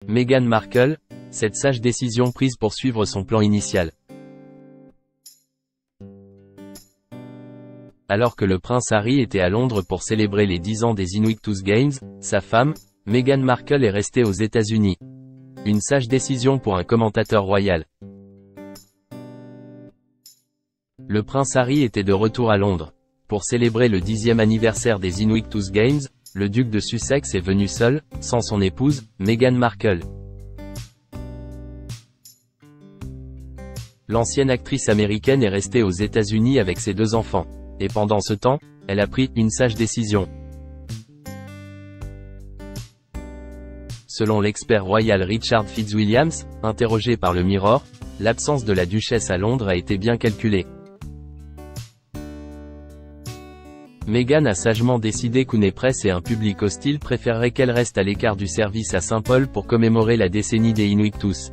Meghan Markle, cette sage décision prise pour suivre son plan initial. Alors que le prince Harry était à Londres pour célébrer les 10 ans des Invictus Games, sa femme, Meghan Markle est restée aux États-Unis. Une sage décision pour un commentateur royal. Le prince Harry était de retour à Londres. Pour célébrer le 10e anniversaire des Invictus Games, le duc de Sussex est venu seul, sans son épouse, Meghan Markle. L'ancienne actrice américaine est restée aux États-Unis avec ses 2 enfants. Et pendant ce temps, elle a pris une sage décision. Selon l'expert royal Richard Fitzwilliams, interrogé par le Mirror, l'absence de la duchesse à Londres a été bien calculée. Meghan a sagement décidé qu'une presse et un public hostile préféreraient qu'elle reste à l'écart du service à Saint-Paul pour commémorer la décennie des Invictus.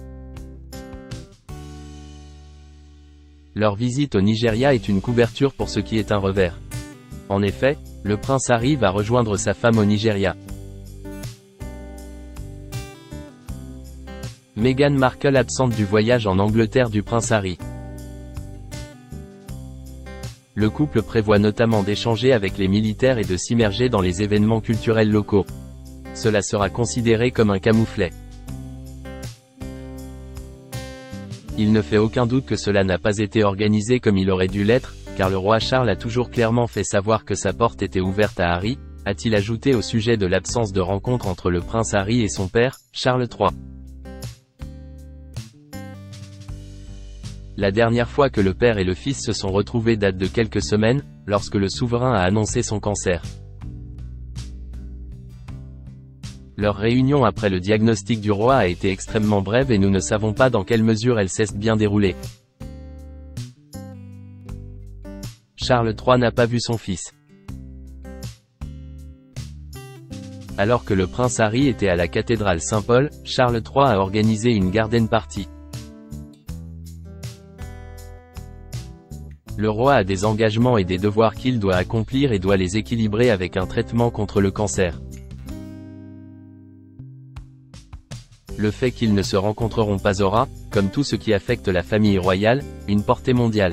Leur visite au Nigeria est une couverture pour ce qui est un revers. En effet, le prince Harry va rejoindre sa femme au Nigeria. Meghan Markle absente du voyage en Angleterre du prince Harry. Le couple prévoit notamment d'échanger avec les militaires et de s'immerger dans les événements culturels locaux. Cela sera considéré comme un camouflet. Il ne fait aucun doute que cela n'a pas été organisé comme il aurait dû l'être, car le roi Charles a toujours clairement fait savoir que sa porte était ouverte à Harry, a-t-il ajouté au sujet de l'absence de rencontre entre le prince Harry et son père, Charles III. La dernière fois que le père et le fils se sont retrouvés date de quelques semaines, lorsque le souverain a annoncé son cancer. Leur réunion après le diagnostic du roi a été extrêmement brève et nous ne savons pas dans quelle mesure elle s'est bien déroulée. Charles III n'a pas vu son fils. Alors que le prince Harry était à la cathédrale Saint-Paul, Charles III a organisé une garden party. Le roi a des engagements et des devoirs qu'il doit accomplir et doit les équilibrer avec un traitement contre le cancer. Le fait qu'ils ne se rencontreront pas aura, comme tout ce qui affecte la famille royale, une portée mondiale.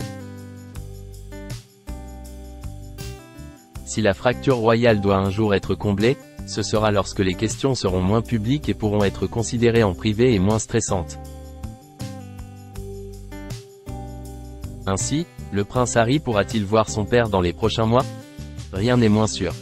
Si la fracture royale doit un jour être comblée, ce sera lorsque les questions seront moins publiques et pourront être considérées en privé et moins stressantes. Ainsi, le prince Harry pourra-t-il voir son père dans les prochains mois? Rien n'est moins sûr.